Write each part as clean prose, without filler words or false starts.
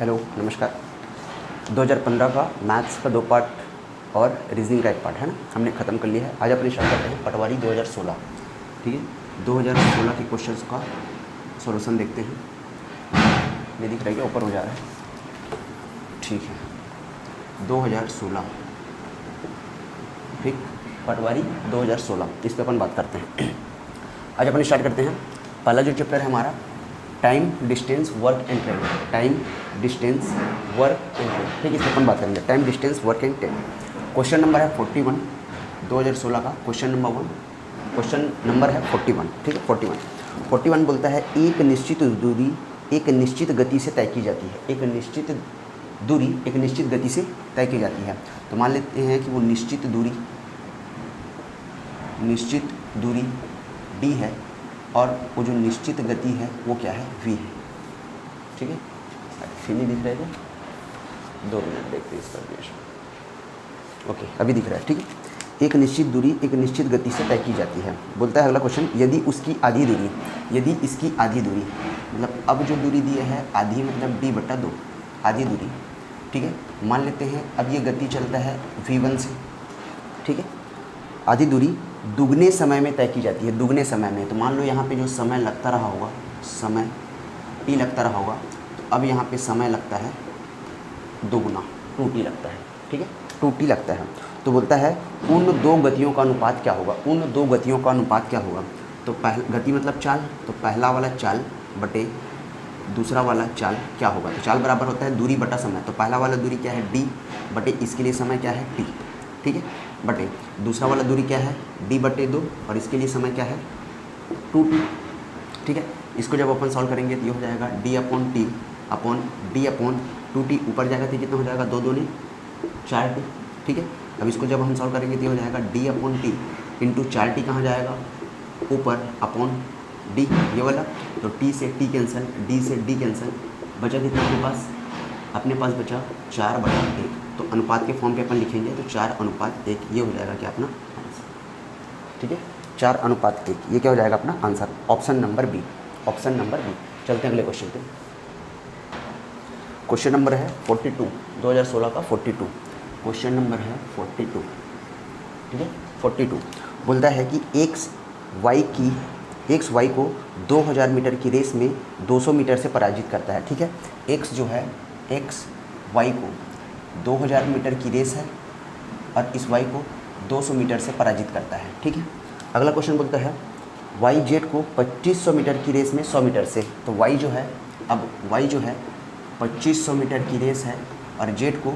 Hello नमस्कार। 2015 का maths का 2 पार्ट और रीजनिंग का 1 पार्ट है ना, हमने ख़त्म कर लिया है। आज अपने स्टार्ट करते हैं पटवारी 2016। ठीक है, 2016 के क्वेश्चंस का सॉल्यूशन देखते हैं। ये दिख रहा है क्या, ऊपर हो जा रहा है? ठीक है, 2016 ठीक, पटवारी 2016 इस पर अपन बात करते हैं। आज अपन स्टार्ट करते हैं। पहला जो चैप्टर है हमारा time distance work and trade. Time distance work and trade, ठीक है, इस पर अपन बात करेंगे। Time distance work and trade. Question number है 41 2016 का। क्वेश्चन नंबर है 41। ठीक है, 41 बोलता है एक निश्चित दूरी एक निश्चित गति से तय की जाती है। एक निश्चित दूरी एक निश्चित गति से तय की जाती है। तो मान लेते हैं कि वो निश्चित दूरी d है और वो जो निश्चित गति है वो क्या है, v है। ठीक है, फिर नहीं दिख रहा है, 2 मिनट देखते हैं इस पर। ओके, अभी दिख रहा है। ठीक है, एक निश्चित दूरी एक निश्चित गति से तय की जाती है। बोलता है अगला क्वेश्चन, यदि इसकी आधी दूरी मतलब अब जो दूरी दी है आधी मतलब d/2 आधी दूरी। ठीक है, मान लेते हैं अब ये गति चलता है v1 से। ठीक है, आधी दूरी दुगने समय में तय की जाती है। दुगने समय में, तो मान लो यहाँ पे जो समय लगता रहा होगा, समय t लगता रहा होगा, तो अब यहाँ पे समय लगता है दोगुना, 2t लगता है। ठीक है, 2t लगता है। तो बोलता है उन 2 गतियों का अनुपात क्या होगा। उन 2 गतियों का अनुपात क्या होगा। तो गति मतलब चाल, तो पहला वाला चाल बटे दूसरा वाला चाल क्या होगा। तो चाल बराबर होता है दूरी बटा समय। तो पहला वाला दूरी क्या है d बटे इसके लिए समय क्या है t। ठीक है, बटे दूसरा वाला दूरी क्या है d/2 और इसके लिए समय क्या है 2t। ठीक है, इसको जब अपन सॉल्व करेंगे तो ये हो जाएगा d/2t ऊपर जाएगा तो कितना हो जाएगा 2 दूनी 4t। ठीक है, अब इसको जब हम सॉल्व करेंगे तो ये हो जाएगा d/t इंटू 4t कहाँ जाएगा ऊपर अपॉन d ये वाला। तो t से t कैंसिल, d से d कैंसिल, बचा कितना अपने पास बचा 4/1। तो अनुपात के फॉर्म पे अपन लिखेंगे तो 4:1 ये हो जाएगा क्या अपना आंसर। ठीक है, 4:1 ये क्या हो जाएगा अपना आंसर, ऑप्शन नंबर बी। चलते हैं अगले क्वेश्चन पे। क्वेश्चन नंबर है 42 2016 का 42। क्वेश्चन नंबर है 42। ठीक है, 42 बोलता है कि एक्स वाई को 2000 मीटर की रेस में 200 मीटर से पराजित करता है। ठीक है, एक्स जो है एक्स वाई को 2000 मीटर की रेस है और इस वाई को 200 मीटर से पराजित करता है। ठीक है, अगला क्वेश्चन बोलता है वाई जेड को 2500 मीटर की रेस में 100 मीटर से। तो वाई जो है 2500 मीटर की रेस है और जेड को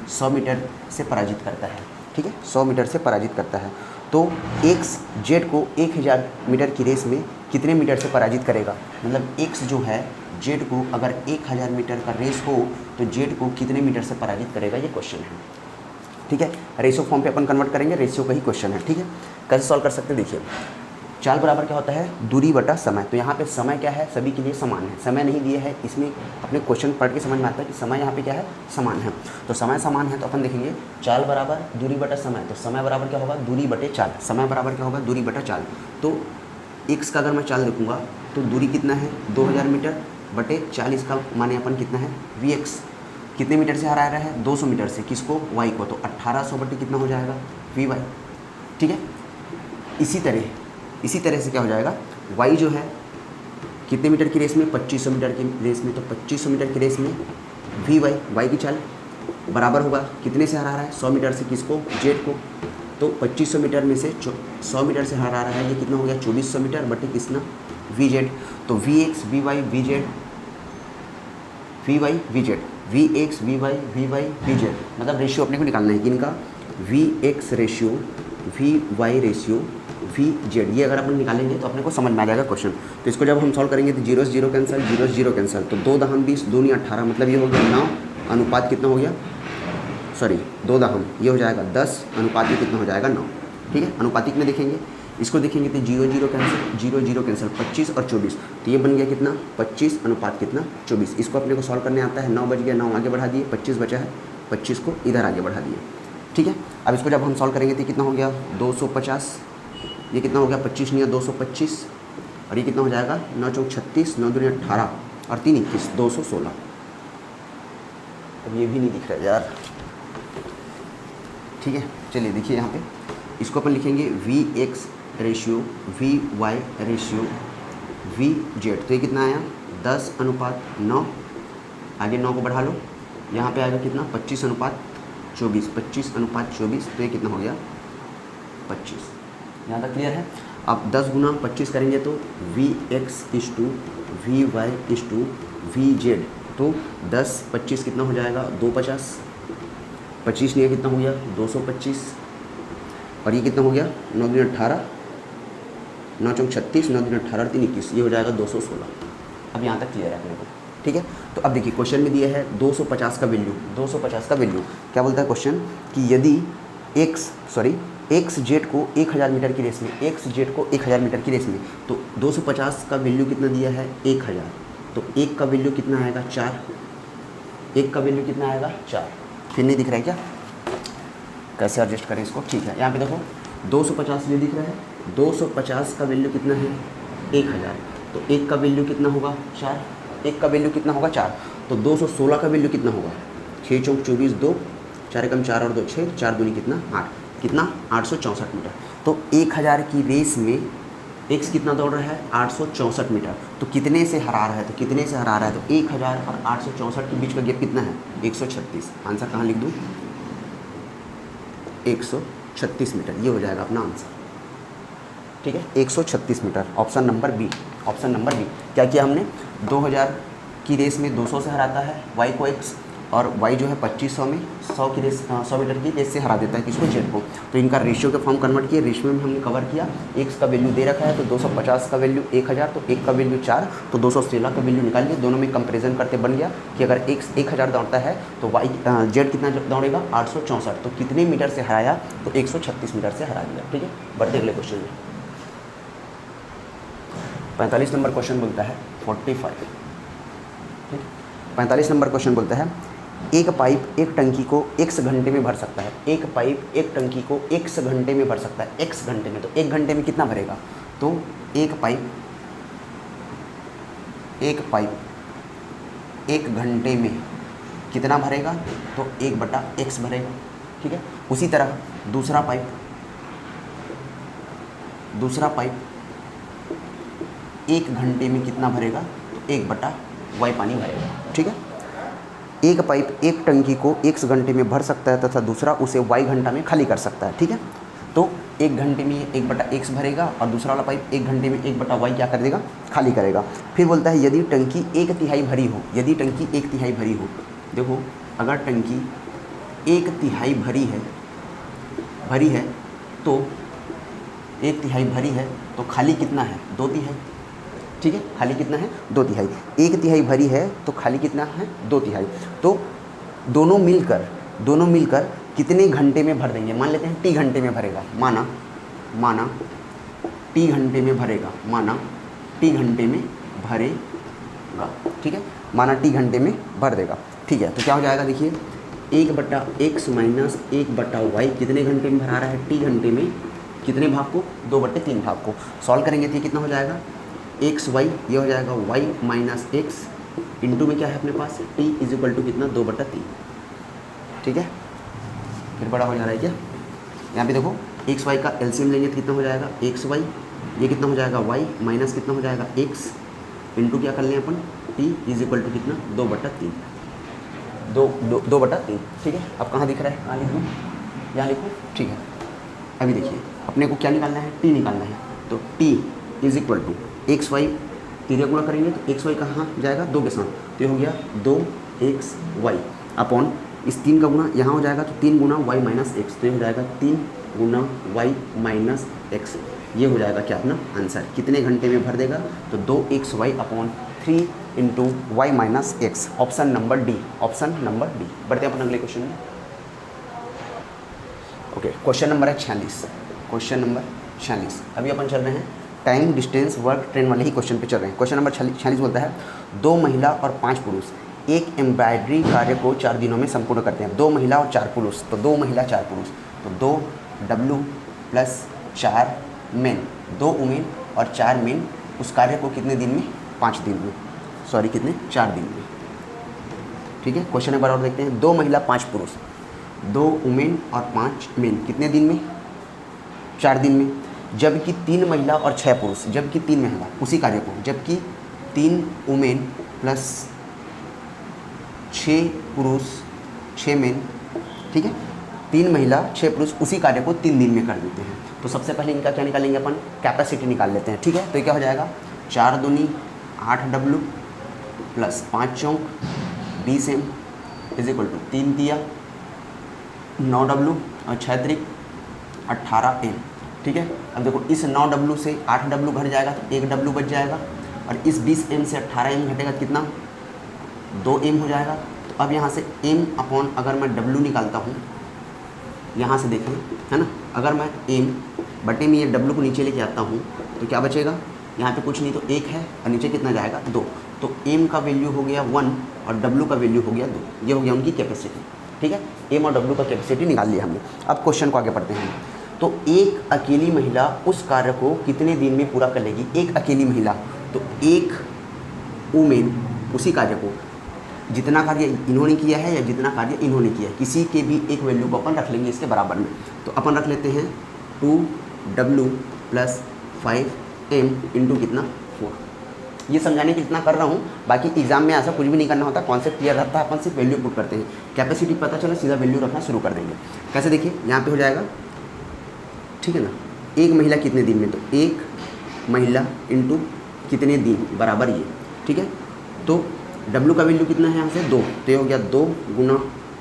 100 मीटर से पराजित करता है। ठीक है, 100 मीटर से पराजित करता है। तो एक्स जेड को 1000 मीटर की रेस में कितने मीटर से पराजित करेगा। मतलब एक्स जो है जेड को अगर 1000 मीटर का रेस हो तो जेड को कितने मीटर से पराजित करेगा, ये क्वेश्चन है। ठीक है, रेशियो फॉर्म पे अपन कन्वर्ट करेंगे, रेशियो का ही क्वेश्चन है। ठीक है, कैसे सॉल्व कर सकते हैं, देखिए चाल बराबर क्या होता है दूरी बटा समय। तो यहाँ पे समय क्या है सभी के लिए समान है, समय नहीं दिए है, इसमें अपने क्वेश्चन पढ़ के समझ में आता है कि समय यहाँ पे क्या है समान है। तो समय समान है तो अपन देखेंगे चाल बराबर दूरी बटा समय। तो समय बराबर क्या होगा दूरी बटे चाल, समय बराबर क्या होगा दूरी बटा चाल। तो एक्स का अगर मैं चाल देखूँगा तो दूरी कितना है 2000 मीटर बटे 40 का माने अपन कितना है vx कितने मीटर से हरा रहा है 200 मीटर से, किसको y को। तो 1800 बटे कितना हो जाएगा vy। ठीक है, इसी तरह से क्या हो जाएगा y जो है कितने मीटर की रेस में 2500 मीटर की रेस में। तो 2500 मीटर की रेस में y की चाल बराबर होगा कितने से हरा रहा है 100 मीटर से, किसको जेड को। तो 2500 मीटर में से 100 मीटर से हरा रहा है, ये कितना हो गया 2400 मीटर बटे कितना vz। तो vx vy vz मतलब रेशियो अपने को निकालना है कि इनका vx ratio vy ratio vz, ये अगर अपन निकालेंगे तो अपने को समझ में आ जाएगा क्वेश्चन। तो इसको जब हम सॉल्व करेंगे तो 0 से 0 कैंसिल, 0 से 0 कैंसिल, तो 2 दहम 20 2 18 मतलब ये हो गया 9 अनुपात कितना हो गया 2 दहम ये हो जाएगा 10 अनुपात ये कितना हो जाएगा 9। ठीक है, अनुपातिक में देखेंगे, इसको देखेंगे तो 0 0 कैंसिल 0 0 कैंसिल 25 और 24, तो ये बन गया कितना 25 अनुपात कितना 24। इसको अपने को सॉल्व करने आता है, 9 बच गया, 9 आगे बढ़ा दिए, 25 बचा है, 25 को इधर आगे बढ़ा दिए। ठीक है, अब इसको जब हम सॉल्व करेंगे तो कितना हो गया 250, ये कितना हो गया 25 नहीं 225 और ये कितना हो जाएगा 9 चौक 36 9 दूनी 18 और 3 21 216। अब ये भी नहीं दिख रहा है यार, ठीक है। चलिए देखिए यहाँ पे इसको अपन लिखेंगे Vx ratio Vy ratio Vz। तो ये कितना आया 10:9। आगे 9 को बढ़ा लो, यहाँ पे आएगा कितना 25:24। 25:24, तो ये कितना हो गया 25। यहाँ तक क्लियर है। अब 10 गुना 25 करेंगे तो Vx = Vy = Vz। तो 10 25 कितना हो जाएगा 250। 25 नहीं है, कितना हो गया 225। और ये कितना हो गया 9 दूनी 18, 9 चौक 36, 9 दूनी 18, 3 21, ये हो जाएगा 216। अब यहाँ तक क्लियर है अपने को, ठीक है। तो अब देखिए क्वेश्चन में दिया है 250 का वैल्यू। 250 का वैल्यू क्या बोलता है क्वेश्चन कि यदि XZ को 1000 मीटर की रेस में, XZ को 1000 मीटर की रेस में, तो 250 का वैल्यू कितना दिया है 1000। तो 1 का वैल्यू कितना आएगा 4। 1 का वैल्यू कितना आएगा 4। फिर नहीं दिख रहा है क्या, कैसे एडजस्ट करें इसको, ठीक है। यहाँ पे देखो 250 ये दिख रहा है, 250 का वैल्यू कितना है 1000। तो 1 का वैल्यू कितना होगा 4। 1 का वैल्यू कितना होगा 4। तो 216 का वैल्यू कितना होगा 6 चौक 24, 2 4 एकम 4 और 2 6, 4 दूनी कितना 8, कितना 864 मीटर। तो 1000 की रेस में एक्स कितना दौड़ रहा है 864 मीटर। तो कितने से हरा रहा है, तो कितने से हरा रहा है, तो 1000 और 864 के बीच का गैप कितना है 136। आंसर कहाँ लिख दूँ 136 मीटर, ये हो जाएगा अपना आंसर, ठीक है 136 metre. Option number B, option number B. क्या किया हमने 2000 की रेस में 200 से हराता है वाई को एक्स, और वाई जो है 2500 में 100 की रेस 100 मीटर की रेस से हरा देता है किसको जेड को। तो इनका रेशियो के फॉर्म कन्वर्ट किए, रेशियो में हमने कवर किया। एक्स का वैल्यू दे रखा है तो 250 का वैल्यू 1000, तो 1 का वैल्यू 4, तो 216 का वैल्यू निकाल लिए। दोनों में कंपेरिजन करते बन गया कि अगर एक्स 1000 दौड़ता है तो वाई जेड कितना दौड़ेगा 864। तो कितने मीटर से हराया, तो 136 मीटर से हरा दिया, ठीक है। बढ़ते अगले क्वेश्चन में 45 नंबर क्वेश्चन बोलता है 45, ठीक। 45 नंबर क्वेश्चन बोलता है एक पाइप एक टंकी को x घंटे में भर सकता है। एक पाइप एक टंकी को x घंटे में भर सकता है, x घंटे में। तो 1 घंटे में कितना भरेगा, तो एक पाइप 1 घंटे में कितना भरेगा, तो 1/x भरेगा, ठीक है। उसी तरह दूसरा पाइप 1 घंटे में कितना भरेगा, तो 1/y पानी भरेगा, ठीक है। एक पाइप एक टंकी को x घंटे में भर सकता है तथा दूसरा उसे y घंटा में खाली कर सकता है, ठीक है। तो 1 घंटे में 1/x भरेगा और दूसरा वाला पाइप 1 घंटे में 1/y क्या कर देगा, खाली करेगा। फिर बोलता है यदि टंकी 1/3 भरी हो, यदि टंकी 1/3 भरी हो। देखो अगर टंकी 1/3 भरी है तो 1/3 भरी है तो खाली कितना है 2/3, ठीक है। खाली कितना है 2/3। 1/3 भरी है तो खाली कितना है 2/3। तो दोनों मिलकर कितने घंटे में भर देंगे। मान लेते हैं t घंटे में भरेगा, माना t घंटे में भरेगा, ठीक है। माना t घंटे में भर देगा, ठीक है। तो क्या हो जाएगा देखिए 1/x माइनस 1/y कितने घंटे में भरा रहा है t घंटे में, कितने भाग को 2/3 भाग को। सॉल्व करेंगे तो ये कितना हो जाएगा xy, ये हो जाएगा y माइनस एक्स इंटू में क्या है अपने पास t इजिकल टू कितना 2/3, ठीक है। फिर बड़ा हो जा रहा है क्या, यहाँ पे देखो xy का एलसीएम लेंगे तो कितना हो जाएगा xy, ये कितना हो जाएगा y माइनस कितना हो जाएगा x इंटू क्या कर लें अपन t इजिकल टू कितना 2/3, 2/3, ठीक है। अब कहाँ दिख रहा है, कहाँ लिख दूँ, यहाँ लिखूँ, ठीक है। अभी देखिए अपने को क्या निकालना है, t निकालना है। तो t is equal to XY, 3 गुणा करेंगे तो XY कहाँ जाएगा 2 के साथ, तो ये हो गया 2XY अपॉन इस 3 का गुणा यहाँ हो जाएगा तो 3 गुना y माइनस एक्स, तो ये हो जाएगा 3 गुना y माइनस एक्स। ये हो जाएगा क्या अपना आंसर, कितने घंटे में भर देगा, तो 2XY upon 3 into y minus x. Option number D, option number D. बढ़ते हैं अपन अगले क्वेश्चन में। ओके, क्वेश्चन नंबर है 46, क्वेश्चन नंबर 46। अभी अपन चल रहे हैं टाइम डिस्टेंस वर्क ट्रेन वाले ही क्वेश्चन पे चल रहे हैं। क्वेश्चन नंबर 46 बोलता है 2 महिला और 5 पुरुष एक एम्ब्रॉयडरी कार्य को 4 दिनों में संपूर्ण करते हैं। 2 महिला और 4 पुरुष, तो 2 महिला 4 पुरुष, तो 2W प्लस 4 मेन, 2 वुमेन और 4 मेन उस कार्य को कितने दिन में, 5 दिन में, सॉरी कितने 4 दिन में, ठीक है, क्वेश्चन एक बार और देखते हैं। 2 महिला 5 पुरुष, 2 वुमेन और 5 मेन कितने दिन में? 4 दिन में। जबकि 3 महिला और 6 पुरुष, जबकि 3 महिला उसी कार्य को, जबकि 3 वुमेन प्लस 6 पुरुष 6 मेन, ठीक है, 3 महिला 6 पुरुष उसी कार्य को 3 दिन में कर देते हैं। तो सबसे पहले इनका क्या निकालेंगे अपन? कैपेसिटी निकाल लेते हैं, ठीक है। तो ये क्या हो जाएगा? 4 दूनी 8W प्लस 5 चौक 20M इज इक्वल टू 3 दिया 9W और 6 त्रिक 18M, ठीक है। अब देखो इस 9W से 8W घट जाएगा तो 1W बच जाएगा, और इस 20M से 18M घटेगा कितना? 2M हो जाएगा। तो अब यहाँ से M अपॉन अगर मैं W निकालता हूँ, यहाँ से देखें, है ना, अगर मैं M बटे में ये W को नीचे लेके आता हूँ तो क्या बचेगा? यहाँ पे कुछ नहीं तो 1 है, और नीचे कितना जाएगा? 2। तो M का वैल्यू हो गया 1 और W का वैल्यू हो गया 2। ये हो गया उनकी कैपेसिटी, ठीक है। M और W का कैपेसिटी निकाल लिया हमने। अब क्वेश्चन को आगे पढ़ते हैं। तो एक अकेली महिला उस कार्य को कितने दिन में पूरा कर लेगी? एक अकेली महिला, तो एक वुमेन उसी कार्य को, जितना कार्य इन्होंने किया है या जितना कार्य इन्होंने किया है, किसी के भी एक वैल्यू को अपन रख लेंगे इसके बराबर में। तो अपन रख लेते हैं 2W प्लस 5M इंटू कितना? 4। ये समझाने के इतना कर रहा हूँ, बाकी एग्जाम में ऐसा कुछ भी नहीं करना होता, कॉन्सेप्ट क्लियर रहता है, अपन सिर्फ वैल्यू पुट करते हैं। कैपेसिटी पता चला, सीधा वैल्यू रखना शुरू कर देंगे। कैसे? देखिए यहाँ पे हो जाएगा, ठीक है ना, एक महिला कितने दिन में? तो एक महिला इंटू कितने दिन बराबर ये, ठीक है। तो W का वैल्यू कितना है यहाँ से? 2, तो ये हो गया 2 गुना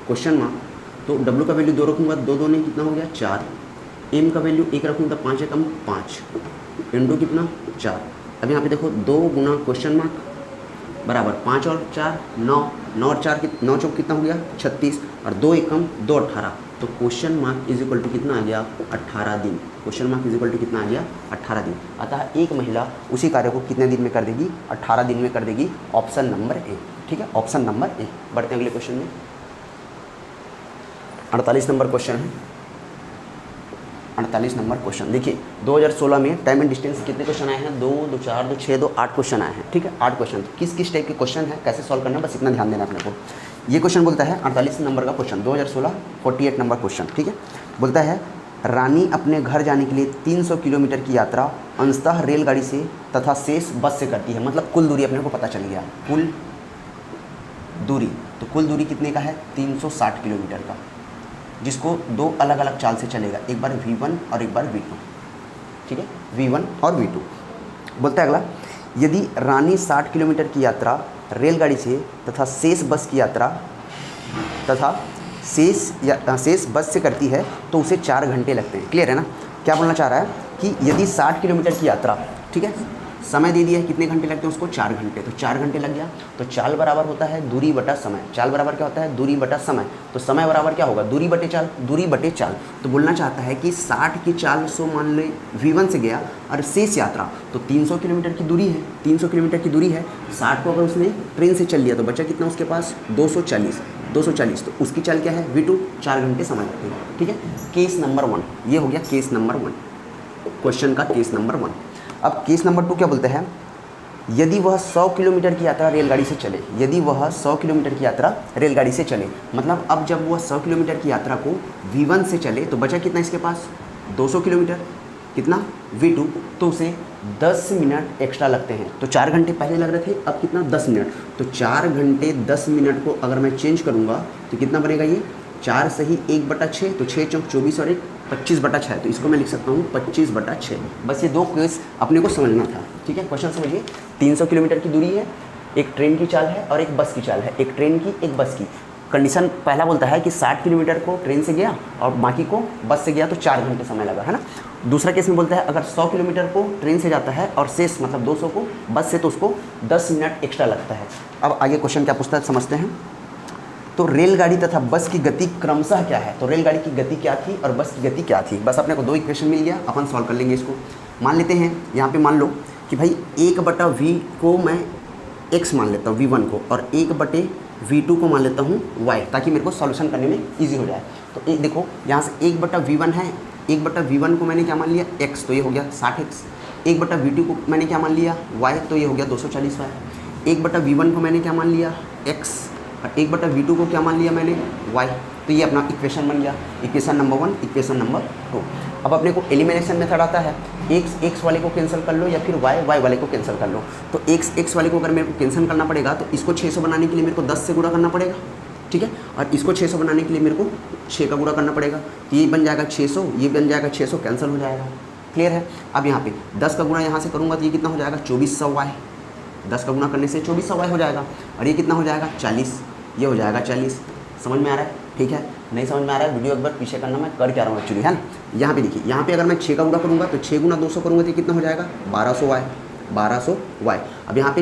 क्वेश्चन मार्क, तो W का वैल्यू 2 रखूँगा, 2 2 ने कितना हो गया? 4। M का वैल्यू 1 रखूँगा, 5 एकम 5 इंटू कितना? 4। अब यहाँ पे देखो 2 गुना क्वेश्चन मार्क बराबर 5 और 4 9, 9 और 4 9 चौक कितना हो गया? 36, और 2 एकम 2 18। तो question mark is equal to कितना आ गया? 18 दिन। Question mark is equal to कितना आ गया? 18 दिन। अतः एक महिला उसी कार्य को कितने दिन में कर देगी? 18 दिन में कर देगी। ऑप्शन नंबर ए, ठीक है, ऑप्शन नंबर ए। बढ़ते हैं अगले क्वेश्चन में। 48 नंबर क्वेश्चन है। 48 नंबर क्वेश्चन देखिए, 2016 में टाइम एंड डिस्टेंस कितने क्वेश्चन आए हैं? 2 2 4 2 6 2 8 क्वेश्चन आए हैं, ठीक है। 8 क्वेश्चन, किस किस टाइप के क्वेश्चन है, कैसे सॉल्व करना है, बस इतना ध्यान देना अपने को। ये क्वेश्चन बोलता है 48 नंबर का क्वेश्चन, 2016 48 नंबर क्वेश्चन, ठीक है। बोलता है रानी अपने घर जाने के लिए 300 किलोमीटर की यात्रा अंशतः रेलगाड़ी से तथा शेष बस से करती है। मतलब कुल दूरी अपने को पता चल गया, कुल दूरी। तो कुल दूरी कितने का है? 360 किलोमीटर का, जिसको 2 अलग अलग चाल से चलेगा, एक बार V1 और एक बार V2, ठीक है, V1 और V2। बोलता है अगला, यदि रानी 60 किलोमीटर की यात्रा रेलगाड़ी से तथा शेष बस की यात्रा तथा शेष बस से करती है तो उसे 4 घंटे लगते हैं। क्लियर है ना? क्या बोलना चाह रहा है कि यदि 60 किलोमीटर की यात्रा, ठीक है, समय दे दिया है कितने घंटे लगते हैं उसको? 4 घंटे। तो 4 घंटे लग गया। तो चाल बराबर होता है दूरी बटा समय। चाल बराबर क्या होता है? दूरी बटा समय। तो समय बराबर क्या होगा? दूरी बटे चाल, दूरी बटे चाल। तो बोलना चाहता है कि 60 की चाल सो मान ले V1 से गया, और शेष यात्रा तो 300 किलोमीटर की दूरी है, 300 किलोमीटर की दूरी है। 60 को अगर उसने ट्रेन से चल लिया तो बचा कितना उसके पास? 240। तो उसकी चाल क्या है? V2, 4 घंटे समय लगते हैं, ठीक है। केस नंबर 1 ये हो गया, केस नंबर 1 क्वेश्चन का केस नंबर 1। अब केस नंबर 2 क्या बोलते हैं? यदि वह 100 किलोमीटर की यात्रा रेलगाड़ी से चले, यदि वह 100 किलोमीटर की यात्रा रेलगाड़ी से चले, मतलब अब जब वह 100 किलोमीटर की यात्रा को V1 से चले तो बचा कितना इसके पास? 200 किलोमीटर, कितना? V2, तो उसे 10 मिनट एक्स्ट्रा लगते हैं। तो 4 घंटे पहले लग रहे थे, अब कितना? 10 मिनट। तो 4 घंटे 10 मिनट को अगर मैं चेंज करूँगा तो कितना बनेगा? ये 4 सही 1/6, तो 6 चौक 24 और 1 25/6। तो इसको मैं लिख सकता हूँ 25/6। बस ये 2 केस अपने को समझना था, ठीक है। क्वेश्चन समझिए, 300 किलोमीटर की दूरी है, एक ट्रेन की चाल है और एक बस की चाल है, एक ट्रेन की एक बस की। कंडीशन पहला बोलता है कि 60 किलोमीटर को ट्रेन से गया और बाकी को बस से गया तो 4 घंटे समय लगा, है ना। दूसरा केस में बोलता है अगर 100 किलोमीटर को ट्रेन से जाता है और शेष मतलब 200 को बस से, तो उसको 10 मिनट एक्स्ट्रा लगता है। अब आगे क्वेश्चन क्या पूछता है समझते हैं। तो रेलगाड़ी तथा बस की गति क्रमशः क्या है? तो रेलगाड़ी की गति क्या थी और बस की गति क्या थी? बस अपने को 2 इक्वेशन मिल गया, अपन सॉल्व कर लेंगे इसको। मान लेते हैं यहाँ पे, मान लो कि भाई 1/V को मैं x मान लेता हूँ V1 को, और 1/V2 को मान लेता हूँ y, ताकि मेरे को सॉल्यूशन करने में ईजी हो जाए। तो एक देखो यहाँ से 1/V1 है, 1/V1 को मैंने क्या मान लिया? x, तो ये हो गया 60x। 1/V2 को मैंने क्या मान लिया? y, तो ये हो गया 240y। 1/V1 को मैंने क्या मान लिया? x, और 1/v2 को क्या मान लिया मैंने, y। तो ये अपना इक्वेशन बन गया, इक्वेशन नंबर 1, इक्वेशन नंबर 2। अब अपने को एलिमिनेशन मेथड आता है, x वाले को कैंसिल कर लो या फिर y वाले को कैंसिल कर लो। तो x वाले को अगर मेरे को कैंसिल करना पड़ेगा तो इसको 600 बनाने के लिए मेरे को 10 से गुणा करना पड़ेगा, ठीक है, और इसको 600 बनाने के लिए मेरे को 6 का गुणा करना पड़ेगा। तो ये बन जाएगा 600, ये बन जाएगा 600, कैंसिल हो जाएगा। क्लियर है। अब यहाँ पे 10 का गुणा यहाँ से करूँगा तो ये कितना हो जाएगा 2400y। 10 का गुणा करने से 2400y हो जाएगा, और ये कितना हो जाएगा 40, ये हो जाएगा 40। समझ में आ रहा है, ठीक है। नहीं समझ में आ रहा है वीडियो एक बार पीछे करना, मैं कर क्या रहा हूँ एक्चुअली, है ना। यहाँ पे देखिए, यहाँ पे अगर मैं 6 का गुणा करूँगा तो 6 गुना 200 करूँगा तो कितना हो जाएगा 1200y। अब यहाँ पे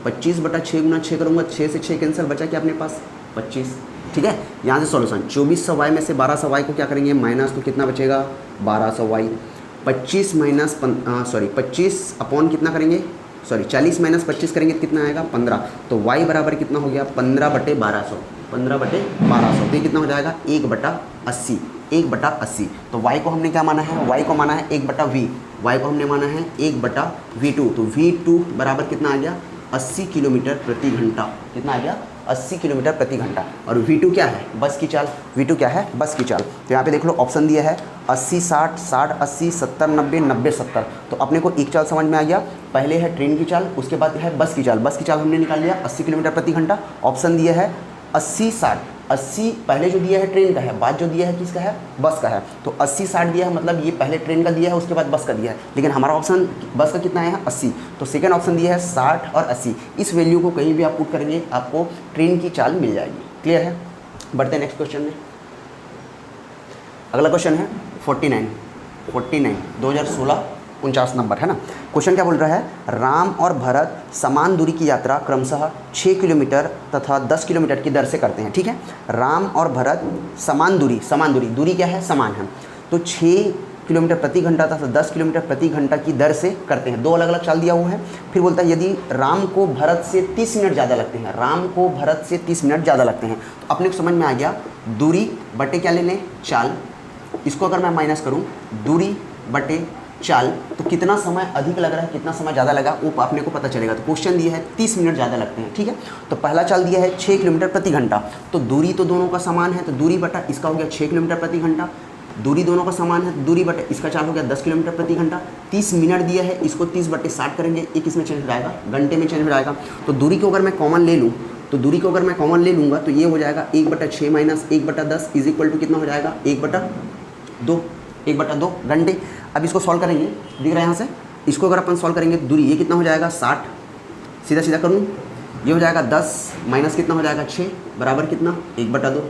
25/6 गुना 6 करूँगा, 6 से 6 कैंसिल, बचा क्या अपने पास 25, ठीक है। यहाँ से सॉल्यूशन 2400y में से 1200y को क्या करेंगे माइनस, तो कितना बचेगा 1200y। 25 अपॉन कितना करेंगे, 40 - 25 करेंगे तो कितना आएगा 15। तो y बराबर कितना हो गया 15/1200, 15/1200। तो ये कितना हो जाएगा 1/80, 1/80। तो y को हमने क्या माना है, y को माना है 1/v, y को हमने माना है 1/v2। तो v2 बराबर कितना आ गया 80 किलोमीटर प्रति घंटा। कितना आ गया 80 किलोमीटर प्रति घंटा। और v2 क्या है, बस की चाल। v2 क्या है, बस की चाल। तो यहाँ पे देख लो ऑप्शन दिया है 80 60, 60 80, 70 90, 90 70। तो अपने को एक चाल समझ में आ गया, पहले है ट्रेन की चाल, उसके बाद है बस की चाल। बस की चाल हमने निकाल लिया 80 किलोमीटर प्रति घंटा। ऑप्शन दिया है 80 60, 80 पहले जो दिया है ट्रेन का है, बाद जो दिया है किसका है, बस का है। तो 80 60 दिया है, मतलब ये पहले ट्रेन का दिया है उसके बाद बस का दिया है, लेकिन हमारा ऑप्शन बस का कितना है 80। तो सेकंड ऑप्शन दिया है 60 और 80। इस वैल्यू को कहीं भी आप पुट करेंगे आपको ट्रेन की चाल मिल जाएगी। क्लियर है। बढ़ते हैं नेक्स्ट क्वेश्चन में। अगला क्वेश्चन है 49 2016 49 नंबर है ना। क्वेश्चन क्या बोल रहा है, राम और भरत समान दूरी की यात्रा क्रमशः 6 किलोमीटर तथा 10 किलोमीटर की दर से करते हैं। ठीक है, राम और भरत समान दूरी दूरी क्या है, समान है। तो 6 किलोमीटर प्रति घंटा तथा 10 किलोमीटर प्रति घंटा की दर से करते हैं। दो अलग अलग चाल दिया हुआ है। फिर बोलता है यदि राम को भरत से 30 मिनट ज़्यादा लगते हैं, राम को भरत से 30 मिनट ज़्यादा लगते हैं। तो अपने को समझ में आ गया, दूरी बटे क्या ले लें, चाल। इसको अगर मैं माइनस करूं, दूरी बटे चाल, तो कितना समय अधिक लग रहा है, कितना समय ज़्यादा लगा, वो अपने को पता चलेगा। तो क्वेश्चन दिया है 30 मिनट ज़्यादा लगते हैं। ठीक है, तो पहला चाल दिया है 6 किलोमीटर प्रति घंटा। तो दूरी तो दोनों का समान है, तो दूरी बटा इसका हो गया 6 किलोमीटर प्रति घंटा। दूरी दोनों का समान है, दूरी बटे इसका चाल हो गया 10 किलोमीटर प्रति घंटा। 30 मिनट दिया है, इसको 30 बटे 60 करेंगे, एक इसमें चेंज हो जाएगा, घंटे में चेंज हो जाएगा। तो दूरी को अगर मैं कॉमन ले लूँ, तो दूरी को अगर मैं कॉमन ले लूँगा तो ये हो जाएगा 1/6 माइनस 1/10 इज इक्वल टू कितना हो जाएगा 1/2 घंटे। अब इसको सॉल्व करेंगे, दिख रहा है यहाँ से, इसको अगर अपन सॉल्व करेंगे तो दूरी ये कितना हो जाएगा 60, सीधा सीधा करूँ, ये हो जाएगा 10 माइनस कितना हो जाएगा 6 बराबर कितना 1/2।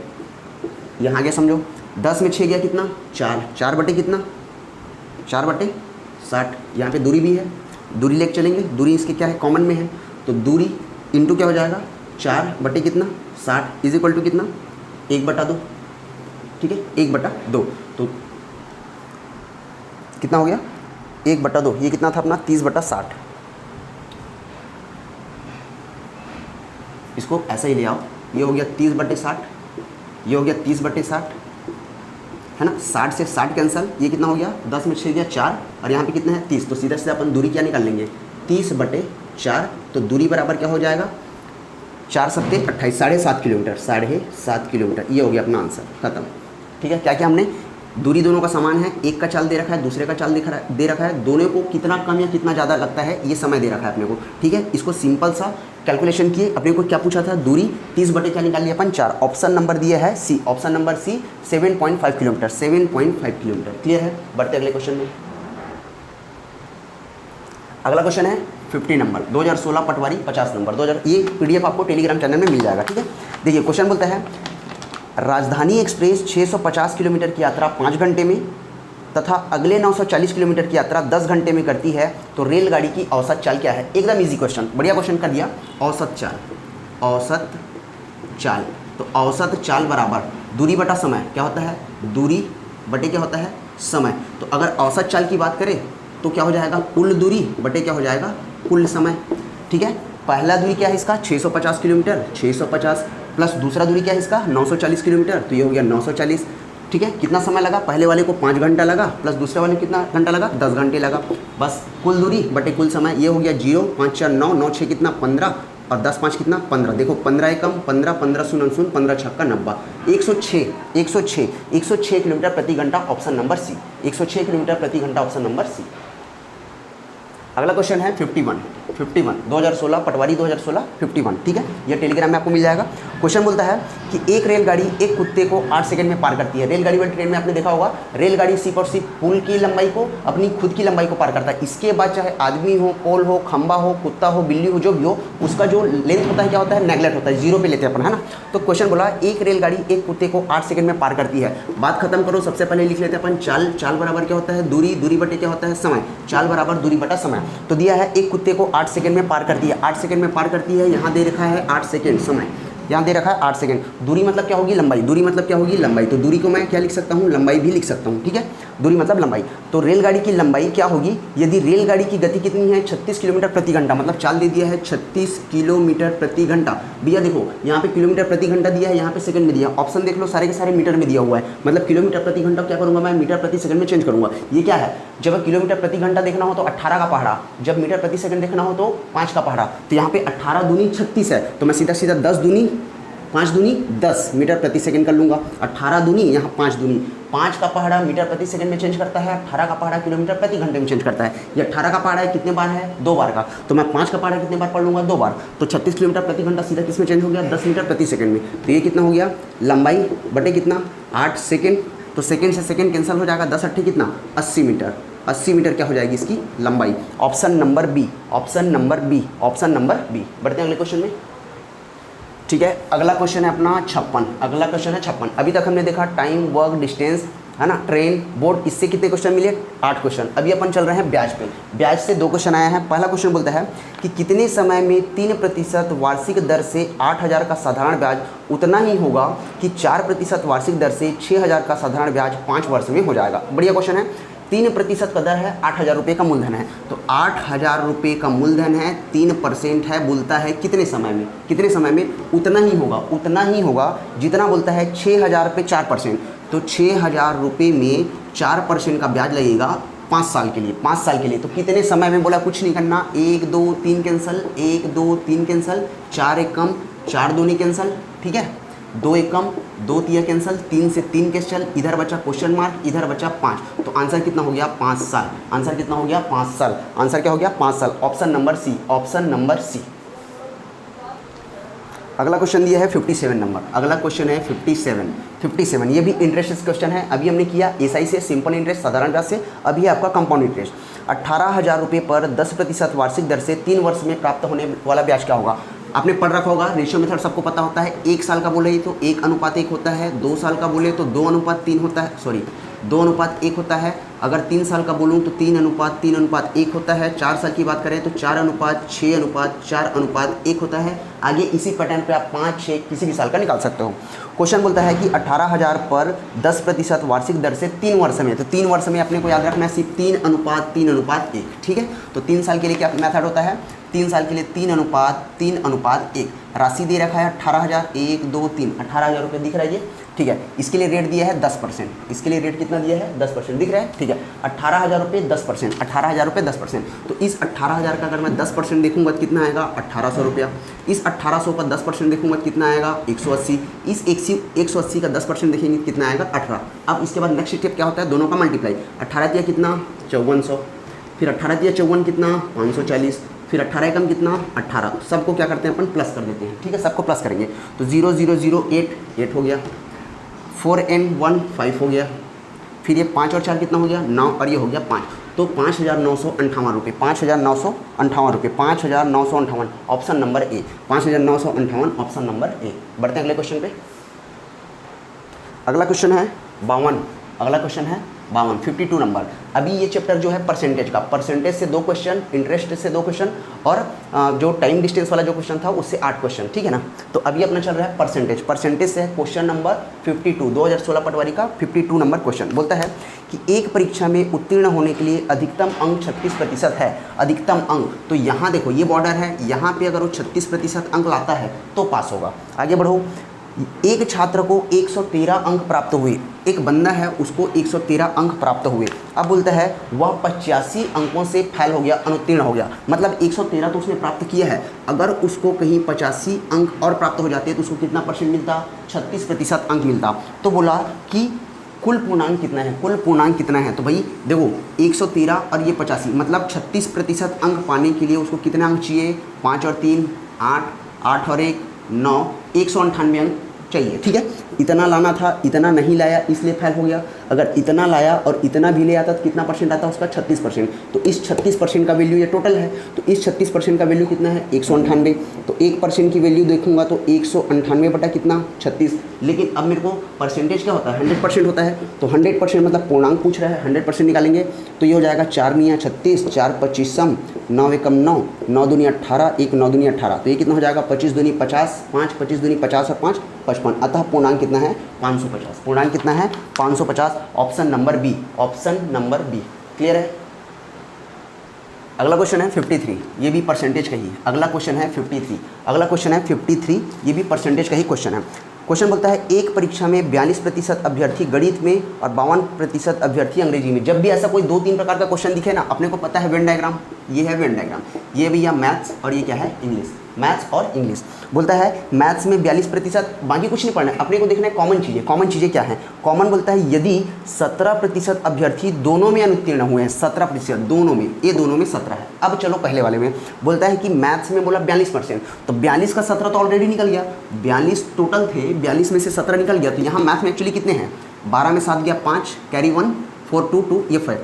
यहाँ आगे समझो, 10 में 6 गया कितना 4, 4 बटे कितना 4/60। यहाँ पे दूरी भी है, दूरी लेके चलेंगे, दूरी इसके क्या है कॉमन में है, तो दूरी इंटू क्या हो जाएगा 4 बटे कितना 60 इज इक्वल टू कितना 1/2। ठीक है, 1/2। तो कितना हो गया 1/2, ये कितना था अपना 30/60। इसको ऐसा ही ले आओ, ये हो गया 30/60, ये हो गया 30/60 है ना। 60 से 60 कैंसल, ये कितना हो गया 10 में 6 गया 4, और यहाँ पे कितना है 30। तो सीधा सीधा अपन दूरी क्या निकाल लेंगे 30/4। तो दूरी बराबर क्या हो जाएगा 4 सत्ते 28, 7.5 किलोमीटर, 7.5 किलोमीटर। ये हो गया अपना आंसर, खत्म। ठीक है, क्या क्या हमने, दूरी दोनों का समान है, एक का चाल दे रखा है, दूसरे का चाल दे रखा है, दोनों को कितना कम या कितना ज़्यादा लगता है ये समय दे रखा है अपने को। ठीक है, इसको सिंपल सा कैलकुलेशन किए, अपने को क्या पूछा था, दूरी 30 बटे क्या निकाल लिया अपन 4। ऑप्शन नंबर दिया है C, option number C 7.5 kilometre, 7.5 kilometre. Clear है। बढ़ते अगले क्वेश्चन में। अगला क्वेश्चन है 50 नंबर 2016 पटवारी 50 नंबर 2000। ये PDF आपको टेलीग्राम चैनल में मिल जाएगा। ठीक है, देखिए क्वेश्चन बोलता है राजधानी एक्सप्रेस 650 किलोमीटर की यात्रा 5 घंटे में तथा अगले 940 किलोमीटर की यात्रा 10 घंटे में करती है, तो रेलगाड़ी की औसत चाल क्या है। एकदम इजी क्वेश्चन, बढ़िया क्वेश्चन कर दिया। औसत चाल, तो औसत चाल बराबर दूरी बटा समय क्या होता है, दूरी बटे क्या होता है समय। तो अगर औसत चाल की बात करें तो क्या हो जाएगा कुल दूरी बटे क्या हो जाएगा कुल समय। ठीक है, पहला दूरी क्या है इसका 650 किलोमीटर, 650 प्लस दूसरा दूरी क्या है इसका 940 किलोमीटर, तो ये हो गया 940। ठीक है, कितना समय लगा, पहले वाले को 5 घंटा लगा, प्लस दूसरे वाले को कितना घंटा लगा 10 घंटे लगा। बस कुल दूरी बटे कुल समय, ये हो गया 0 5 4 9 9 6 कितना 15, और 10 5 कितना 15। देखो 15 एकम 15, 15 शून्य शून्य, 15 छक्का 90, 106 किलोमीटर प्रति घंटा, ऑप्शन नंबर सी। 106 किलोमीटर प्रति घंटा, ऑप्शन नंबर सी। अगला क्वेश्चन है 51 2016 पटवारी 2016 51, ठीक है, ये टेलीग्राम में आपको मिल जाएगा। क्वेश्चन बोलता है कि एक रेलगाड़ी एक कुत्ते को 8 सेकंड में पार करती है। रेलगाड़ी वाली ट्रेन में आपने देखा होगा, रेलगाड़ी सिर्फ और सिर्फ पुल की लंबाई को, अपनी खुद की लंबाई को पार करता है। इसके बाद चाहे आदमी हो, पोल हो, खंबा हो, कुत्ता हो, बिल्ली हो, जो भी हो, उसका जो लेंथ होता है क्या होता है, नेगलेक्ट होता है, जीरो पे लेते हैं अपन, है ना। तो क्वेश्चन बोला एक रेलगाड़ी एक कुत्ते को 8 सेकंड में पार करती है। बात खत्म करो, सबसे पहले लिख लेते हैं अपन चाल। चाल बराबर क्या होता है, दूरी, दूरी बटे क्या होता है, समय। चाल बराबर दूरी बटा समय। तो दिया है एक कुत्ते को 8 सेकंड में पार करती है, 8 सेकंड में पार करती है, यहाँ दे रखा है 8 सेकंड, समय यहाँ दे रखा है 8 सेकंड। दूरी मतलब क्या होगी, लंबाई। दूरी मतलब क्या होगी, लंबाई। तो दूरी को मैं क्या लिख सकता हूँ, लंबाई भी लिख सकता हूँ, ठीक है। दूरी मतलब लंबाई। तो रेलगाड़ी की लंबाई क्या होगी, यदि रेलगाड़ी की गति कितनी है 36 किलोमीटर प्रति घंटा, मतलब चाल दे दिया है 36 किलोमीटर प्रति घंटा। भैया देखो यहाँ पे किलोमीटर प्रति घंटा दिया है, यहाँ पे सेकंड में दिया। ऑप्शन देख लो, सारे के सारे मीटर में दिया हुआ है, मतलब किलोमीटर प्रति घंटा क्या करूँगा मैं, मीटर प्रति सेकंड में चेंज करूँगा। ये क्या है, जब किलोमीटर प्रति घंटा देखना हो तो 18 का पहाड़ा, जब मीटर प्रति सेकंड देखना हो तो 5 का पहाड़ा। तो यहाँ पे 18 दूनी 36 है, तो मैं सीधा सीधा 10 दूनी 5 दूनी 10 मीटर प्रति सेकंड कर लूँगा। 18 दूनी यहाँ 5 दूनी 5 का पहाड़ा मीटर प्रति सेकंड में चेंज करता है, 18 का पहाड़ा किलोमीटर प्रति घंटे में चेंज करता है। ये 18 का पहाड़ा है कितने बार है, 2 बार का, तो मैं 5 का पहाड़ा कितने बार पढ़ लूँगा, 2 बार। तो 36 किलोमीटर प्रति घंटा सीधा किस में चेंज हो गया, 10 मीटर प्रति सेकंड में। तो ये कितना हो गया, लंबाई बटे कितना 8 सेकेंड। तो सेकेंड से सेकेंड कैंसिल हो जाएगा, 10 8 कितना 80 मीटर। 80 मीटर क्या हो जाएगी इसकी लंबाई। Option number B, option number B, option number B. बढ़ते हैं अगले क्वेश्चन में, ठीक है। अगला क्वेश्चन है अपना 56। अगला क्वेश्चन है 56। अभी तक हमने देखा टाइम, वर्क, डिस्टेंस, है ना, ट्रेन, बोर्ड, इससे कितने क्वेश्चन मिले, 8 क्वेश्चन। अभी अपन चल रहे हैं ब्याज पे। ब्याज से 2 क्वेश्चन आया है। पहला क्वेश्चन बोलता है कि कितने समय में 3% वार्षिक दर से 8000 का साधारण ब्याज उतना ही होगा कि 4% वार्षिक दर से 6000 का साधारण ब्याज 5 वर्ष में हो जाएगा। बढ़िया क्वेश्चन है। 3% का दर है, 8000 रुपये का मूलधन है, तो 8000 रुपये का मूलधन है, 3% है, बोलता है कितने समय में, कितने समय में उतना ही होगा, उतना ही होगा जितना बोलता है 6000 पे 4%। तो 6000 रुपये में 4% का ब्याज लगेगा 5 साल के लिए, 5 साल के लिए। तो कितने समय में बोला, कुछ नहीं करना, 1 2 3 कैंसिल, 1 2 3 कैंसिल, 4 एक कम, 4 दूनी कैंसिल, ठीक है, 2 एक कम, 2 तिया कैंसिल, 3 से 3 कैंसिल, इधर बचा क्वेश्चन मार्क, इधर बचा 5। तो आंसर कितना हो गया, 5 साल। आंसर कितना हो गया, 5 साल। आंसर क्या हो गया, 5 साल। Option number C, option number C. अगला क्वेश्चन दिया है 57 नंबर। अगला क्वेश्चन है 57। ये भी इंटरेस्ट क्वेश्चन है। अभी हमने किया एसआई से, सिंपल इंटरेस्ट साधारण ब्याज से, अभी आपका कंपाउंड इंटरेस्ट। 18000 रुपये पर 10% वार्षिक दर से 3 वर्ष में प्राप्त होने वाला ब्याज क्या होगा। आपने पढ़ रखा होगा, रेशियो मेथड सबको पता होता है। 1 साल का बोले तो 1:1 होता है, 2 साल का बोले तो 2:3 होता है, सॉरी 2:1 होता है। अगर 3 साल का बोलूँ तो 3:3:1 होता है। 4 साल की बात करें तो 4:6:4:1 होता है। आगे इसी पैटर्न पे आप 5 6 किसी भी साल का निकाल सकते हो। क्वेश्चन बोलता है कि 18000 पर 10% वार्षिक दर से 3 वर्ष में, तो 3 वर्ष में अपने को याद रखना है सिर्फ 3:3:1, ठीक है। तो 3 साल के लिए क्या मेथड होता है, 3 साल के लिए 3:3:1। राशि दे रखा है 18000, 1 2 3, 18000 रुपये दिख रहा है ये, ठीक है। इसके लिए रेट दिया है 10%, इसके लिए रेट कितना दिया है 10%, दिख रहा है, ठीक है। 18000 रुपये 10%, 18000 रुपये 10%। तो इस 18000 का अगर मैं 10% देखूंगा तो कितना आएगा 1800 रुपया। इस 1800 का 10% देखूंगा तो कितना आएगा 180। इस 180 का 10% देखेंगे कितना आएगा 18। अब इसके बाद नेक्स्ट स्टेप क्या होता है, दोनों का मल्टीप्लाई। 18 दिया कितना 5400, फिर 18 दिया 54 कितना 540, फिर 18 कम कितना 18। सबको क्या करते हैं अपन प्लस कर देते हैं, ठीक है, सबको प्लस करेंगे। तो 0 0 0 8 हो गया, 4 n 1 5 हो गया, फिर ये 5 और 4 कितना हो गया 9, और ये हो गया 5। तो 5958 रुपये, 5958 रुपये, 5958। Option number A, 5958, option number A. बढ़ते हैं अगले क्वेश्चन पे। अगला क्वेश्चन है 52। अगला क्वेश्चन है 52 नंबर। अभी ये चैप्टर जो है परसेंटेज का, परसेंटेज से 2 क्वेश्चन, इंटरेस्ट से 2 क्वेश्चन, और जो टाइम डिस्टेंस वाला जो क्वेश्चन था उससे 8 क्वेश्चन, ठीक है ना। तो अभी अपना चल रहा है परसेंटेज। परसेंटेज से है क्वेश्चन नंबर 52, 2016 पटवारी का 52 नंबर क्वेश्चन। बोलता है कि एक परीक्षा में उत्तीर्ण होने के लिए अधिकतम अंक 36% है। अधिकतम अंक, तो यहाँ देखो ये बॉर्डर है, यहाँ पे अगर वो 36% अंक लाता है तो पास होगा। आगे बढ़ो। एक छात्र को 113 अंक प्राप्त हुए, एक बंदा है उसको 113 अंक प्राप्त हुए। अब बोलता है वह 85 अंकों से फेल हो गया, अनुत्तीर्ण हो गया। मतलब 113 तो उसने प्राप्त किया है, अगर उसको कहीं 85 अंक और प्राप्त हो जाते तो उसको कितना परसेंट मिलता, 36% अंक मिलता। तो बोला कि कुल पूर्णांक कितना है, कुल पूर्णांक कितना है। तो भाई देखो 113 और ये 85, मतलब 36% अंक पाने के लिए उसको कितने अंक चाहिए, 5 और 3 8, 8 और 1 9, 198 अंक चाहिए। ठीक है, इतना लाना था, इतना नहीं लाया इसलिए फेल हो गया। अगर इतना लाया और इतना भी ले आता तो कितना परसेंट आता उसका, 36%। तो इस 36% का वैल्यू ये टोटल है, तो इस 36% का वैल्यू कितना है, 198। तो 1% की वैल्यू देखूंगा तो 198 बटा कितना, 36। लेकिन अब मेरे को परसेंटेज क्या होता है, 100% होता है। तो 100% मतलब पूर्णांक पूछ रहा है, 100% निकालेंगे तो ये हो जाएगा 4 मियाँ 36, 4 25 सम, 9 एकम 9, 9 दूनी 18, 1 9 दूनी 18। तो ये कितना हो जाएगा, 25 दूनी 50, 5 25 दूनी 50 और 5 55। अतः पूर्णांक कितना है, 550। पूर्णांक कितना है, 550। Option number B, option number B. Clear है। अगला क्वेश्चन है 53, ये भी परसेंटेज का ही है। अगला क्वेश्चन है 53, अगला क्वेश्चन है 53, ये भी परसेंटेज का ही क्वेश्चन है। क्वेश्चन बोलता है एक परीक्षा में 42% अभ्यर्थी गणित में और 52% अभ्यर्थी अंग्रेजी में। जब भी ऐसा कोई 2-3 प्रकार का क्वेश्चन दिखे ना, अपने को पता है वेन डायग्राम, ये है वेन डायग्राम, ये भैया मैथ्स और ये क्या है, इंग्लिश। मैथ्स और इंग्लिश बोलता है मैथ्स में 42%, बाकी कुछ नहीं पढ़ना है, अपने को देखना है कॉमन चीज़ें। कॉमन चीज़ें क्या है, कॉमन बोलता है यदि 17% अभ्यर्थी दोनों में अनुत्तीर्ण हुए हैं, 17% दोनों में, ये दोनों में 17 है। अब चलो पहले वाले में, बोलता है कि मैथ्स में बोला 42%, तो 42 का 17 तो ऑलरेडी निकल गया, 42 टोटल थे, 42 में से 17 निकल गया। तो यहाँ मैथ्स में एक्चुअली कितने हैं, 12 में 7 गया 5, कैरी 1 4 2 2, ये 5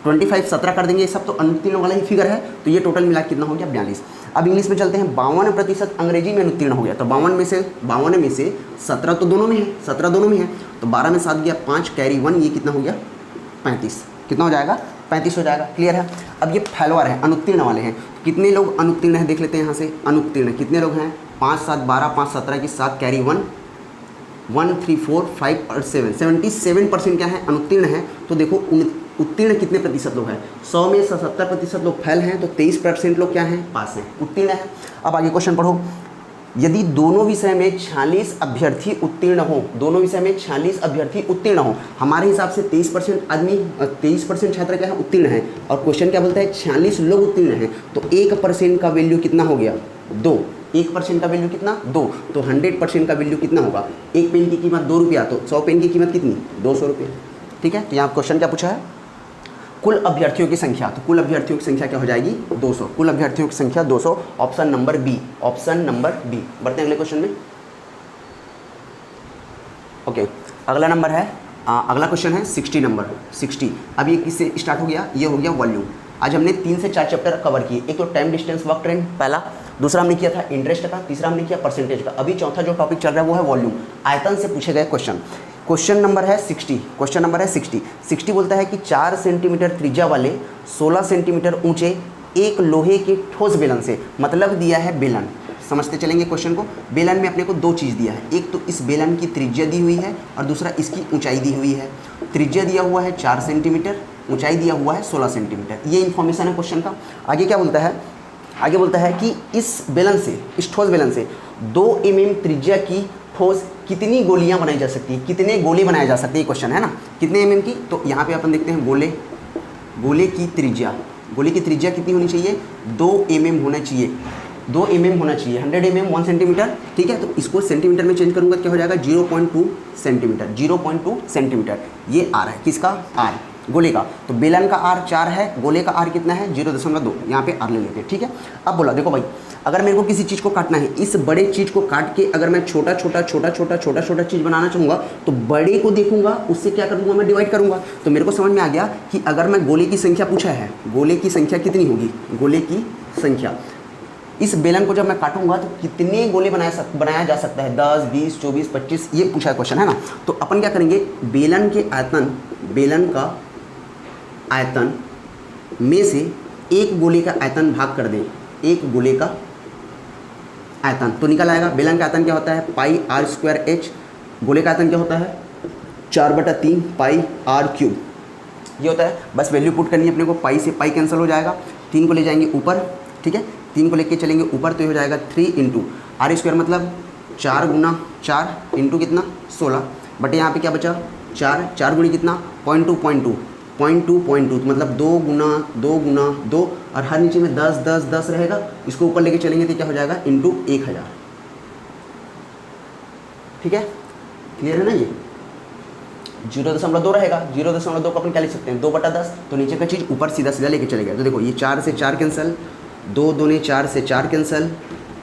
25 17 कर देंगे, ये सब तो अनुत्तीर्ण वाला ही फिगर है। तो ये टोटल मिला कितना हो गया, 42। अब इंग्लिश में चलते हैं, 52% अंग्रेजी में अनुत्तीर्ण हो गया। तो 52 में से 17 तो दोनों में है, 17 दोनों में है। तो 12 में 7 गया 5, कैरी 1, ये कितना हो गया 35। कितना हो जाएगा, 35 हो जाएगा। क्लियर है। अब ये फेलवर है, अनुत्तीर्ण वाले हैं। कितने लोग अनुत्तीर्ण हैं देख लेते हैं यहाँ से। अनुत्तीर्ण कितने लोग हैं, 5 7 12, 5 17 की 7, कैरी 1 1 3 4 5 और 7, 77% क्या है, अनुत्तीर्ण है। तो देखो उत्तीर्ण कितने प्रतिशत लोग हैं, 100 में 70% लोग फेल हैं, तो 23% लोग क्या हैं, पास हैं, उत्तीर्ण है। अब आगे क्वेश्चन पढ़ो। यदि दोनों विषय में 46 अभ्यर्थी उत्तीर्ण हो, दोनों विषय में 46 अभ्यर्थी उत्तीर्ण हो, हमारे हिसाब से 23% आदमी, 23% छात्र क्या है, उत्तीर्ण है। और क्वेश्चन क्या बोलता है, 46 लोग उत्तीर्ण हैं, तो 1% का वैल्यू कितना हो गया, 2। 1% का वैल्यू कितना, 2। तो 100% का वैल्यू कितना होगा, एक पेन की कीमत 2 रुपया, तो 100 पेन की कीमत कितनी, 200 रुपये। ठीक है। तो यहाँ क्वेश्चन क्या पूछा है, कुल अभ्यर्थियों की संख्या, तो कुल अभ्यर्थियों की संख्या क्या हो जाएगी, 200। कुल अभ्यर्थियों की संख्या 200, option number B, option number B. बढ़ते हैं अगले क्वेश्चन में। ओके, अगला नंबर है, अगला क्वेश्चन है 60 नंबर, 60। अब ये किससे स्टार्ट हो गया, ये हो गया वॉल्यूम। आज हमने 3 से 4 चैप्टर कवर किए। एक तो टाइम डिस्टेंस वर्क ट्रेंड पहला, दूसरा हमने किया था इंटरेस्ट का, तीसरा हमने किया परसेंटेज का। अभी चौथा जो टॉपिक चल रहा है वो है वॉल्यूम, आयतन से पूछे गए क्वेश्चन। क्वेश्चन नंबर है 60, क्वेश्चन नंबर है 60। 60 बोलता है कि 4 सेंटीमीटर त्रिज्या वाले 16 सेंटीमीटर ऊंचे एक लोहे के ठोस बेलन से, मतलब दिया है बेलन, समझते चलेंगे क्वेश्चन को। बेलन में अपने को 2 चीज़ दिया है, एक तो इस बेलन की त्रिज्या दी हुई है और दूसरा इसकी ऊंचाई दी हुई है। त्रिज्या दिया हुआ है 4 सेंटीमीटर, ऊंचाई दिया हुआ है 16 सेंटीमीटर। ये इन्फॉर्मेशन है क्वेश्चन का। आगे क्या बोलता है, आगे बोलता है कि इस बेलन से, इस ठोस बेलन से 2 mm त्रिज्या की ठोस कितनी गोलियां बनाई जा सकती है, कितने गोले बनाए जा सकते हैं, क्वेश्चन है ना, कितने mm की। तो यहाँ पे अपन देखते हैं गोले की त्रिज्या, गोले की त्रिज्या कितनी होनी चाहिए, 2 mm होना चाहिए, 2 mm होना चाहिए। 100 mm 1 सेंटीमीटर, ठीक है। तो इसको सेंटीमीटर में चेंज करूँगा, क्या हो जाएगा, 0.2 सेंटीमीटर, 0.2 सेंटीमीटर। ये आर है, किसका, आर, गोले का। तो बेलन का आर 4 है, गोले का आर कितना है, 0.2, यहाँ पे आर ले लेते हैं। ठीक है। अब बोला देखो भाई, अगर मेरे को किसी चीज़ को काटना है, इस बड़े चीज़ को काट के अगर मैं छोटा छोटा चीज़ बनाना चाहूँगा, तो बड़े को देखूंगा, उससे क्या करूँगा, मैं डिवाइड करूँगा। तो मेरे को समझ में आ गया कि अगर मैं गोले की संख्या पूछा है, गोले की संख्या कितनी होगी, गोले की संख्या, इस बेलन को जब मैं काटूंगा तो कितने गोले बनाया जा सकता है, 10 20 24 25, ये पूछा है क्वेश्चन, है ना। तो अपन क्या करेंगे, बेलन के आयतन, बेलन का आयतन में से एक गोले का आयतन भाग कर दें, एक गोले का आयतन, तो निकल आएगा। बेलन का आयतन क्या होता है, पाई आर स्क्वायर एच। गोले का आयतन क्या होता है, 4/3 पाई आर क्यूब, ये होता है। बस वैल्यू पुट करनी है अपने को, पाई से पाई कैंसिल हो जाएगा, 3 को ले जाएंगे ऊपर, ठीक है, 3 को लेके चलेंगे ऊपर, तो ये हो जाएगा 3 × आर स्क्वायर, मतलब 4 गुना 4 इंटू कितना 16, बट यहाँ पे क्या बचा 4, 4 गुणी कितना 0.2 मतलब 2 गुना 2 और हर नीचे में 10 10 10 रहेगा, इसको ऊपर लेके चलेंगे तो क्या हो जाएगा इंटू 1000। ठीक है, क्लियर है ना? ये 0.2 रहेगा, 0.2 को अपन क्या लिख सकते हैं 2/10, तो नीचे का चीज़ ऊपर सीधा सीधा लेके चले गया। तो देखो ये 4 से 4 कैंसिल, 2 दूनी 4 से 4 कैंसिल,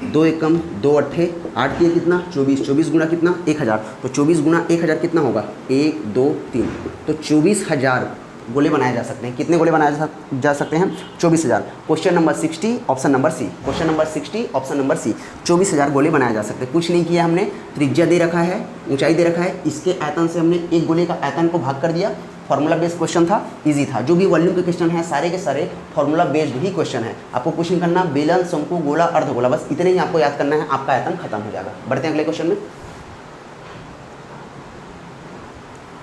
2 एकम 2 अट्ठे 8 किए कितना 24, 24 गुना कितना 1000, तो 24 गुना 1000 कितना होगा 1 2 3, तो 24,000 गोले बनाए जा सकते हैं। कितने गोले बनाए जा सकते हैं 24,000। Question number 60 option number C, question number 60 option number C, 24,000 गोले बनाए जा सकते हैं। कुछ नहीं किया हमने, त्रिज्या दे रखा है, ऊंचाई दे रखा है, इसके आयतन से हमने एक गोले का आयतन को भाग कर दिया। फॉर्मूला बेस्ड क्वेश्चन था, इजी था। जो भी वॉल्यूम के क्वेश्चन है सारे के सारे फॉर्मूला बेस्ड ही क्वेश्चन है। आपको कुछ नहीं करना, बेलन शंकु गोला अर्धगोला, बस इतने ही आपको याद करना है, आपका आयतन खत्म हो जाएगा। बढ़ते हैं अगले क्वेश्चन में।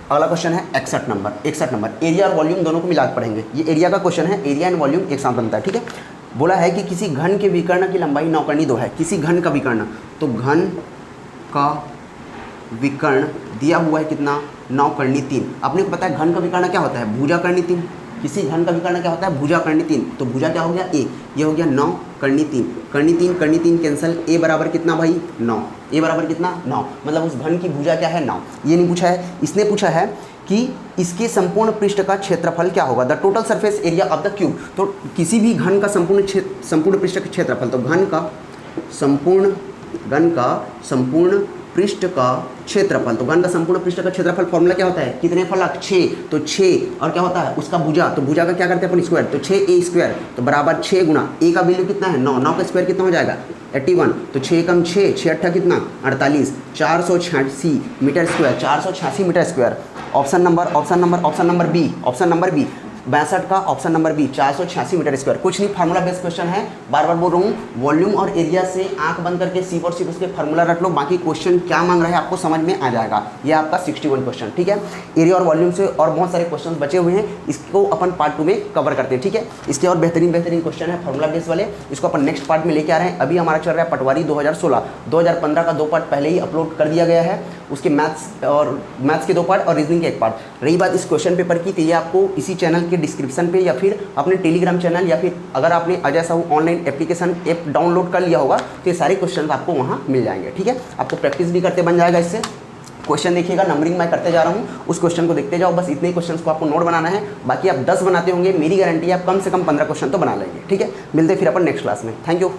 अगला क्वेश्चन है 61 नंबर, एरिया और वॉल्यूम दोनों को मिला कर पढ़ेंगे। ये एरिया का क्वेश्चन है, एरिया एंड वॉल्यूम एक साथ बनता है। ठीक है, बोला है कि किसी घन के विकर्ण की लंबाई 9 2 है। किसी घन का विकर्ण, तो घन का विकर्ण दिया हुआ है कितना 9 3। आपने को पता है घन का विकर्ण क्या होता है भुजा कर्णी 3। किसी घन का विकर्ण क्या होता है भुजा कर्णी 3, तो भुजा क्या हो गया 1, ये हो गया 9 कर्णी 3 कैंसिल, ए बराबर कितना भाई 9, ए बराबर कितना 9, मतलब उस घन की भुजा क्या है 9। ये नहीं पूछा है, इसने पूछा है कि इसके संपूर्ण पृष्ठ का क्षेत्रफल क्या होगा, the total surface area of the cube. तो किसी भी घन का संपूर्ण पृष्ठ का क्षेत्रफल, तो घन का संपूर्ण पृष्ठ का क्षेत्रफल, तो घन का संपूर्ण पृष्ठ का क्षेत्रफल फॉर्मूला क्या होता है, कितने फलक 6, तो 6 और क्या होता है उसका भुजा, तो भुजा का क्या करते हैं अपन स्क्वायर, तो 6a² तो बराबर 6 गुना a का वैल्यू कितना है 9, 9 का स्क्वायर कितना हो जाएगा 81, तो 6 कम 6, 6 अट्ठा कितना 48, 486 metre square, 486 metre square. Option number B 62 का option number B 486 metre square. कुछ नहीं, फार्मूला बेस्ड क्वेश्चन है, बार बार बोल रहा हूँ। वॉल्यूम और एरिया से आंख बंद करके सिर्फ और सिर्फ उसके फार्मूला रख लो, बाकी क्वेश्चन क्या मांग रहा है आपको समझ में आ जाएगा। ये आपका 61 क्वेश्चन। ठीक है, एरिया और वॉल्यूम से और बहुत सारे क्वेश्चन बचे हुए हैं, इसको अपन पार्ट 2 में कवर करते हैं। ठीक है, इसके और बेहतरीन क्वेश्चन है फार्मूला बेस्ड वाले, इसको अपन नेक्स्ट पार्ट में लेके आ रहे हैं। अभी हमारा चल रहा है पटवारी 2016, 2015 का 2 पार्ट पहले ही अपलोड कर दिया गया है, उसके मैथ्स के 2 पार्ट और रीजनिंग के 1 पार्ट। रही बात इस क्वेश्चन पेपर की, तो ये आपको इसी चैनल के डिस्क्रिप्शन पे या फिर अपने टेलीग्राम चैनल या फिर अगर आपने Ajay Sahu online application app download कर लिया होगा तो ये सारे क्वेश्चन आपको वहाँ मिल जाएंगे। ठीक है, आपको प्रैक्टिस भी करते बन जाएगा इससे। क्वेश्चन देखिएगा, नंबरिंग मैं करते जा रहा हूँ, उस क्वेश्चन को देखते जाओ, बस इतने क्वेश्चन को आपको नोट बनाना है। बाकी आप 10 बनाते होंगे, मेरी गारंटी है आप कम से कम 15 क्वेश्चन तो बना लेंगे। ठीक है, मिलते फिर अपन नेक्स्ट क्लास में। Thank you.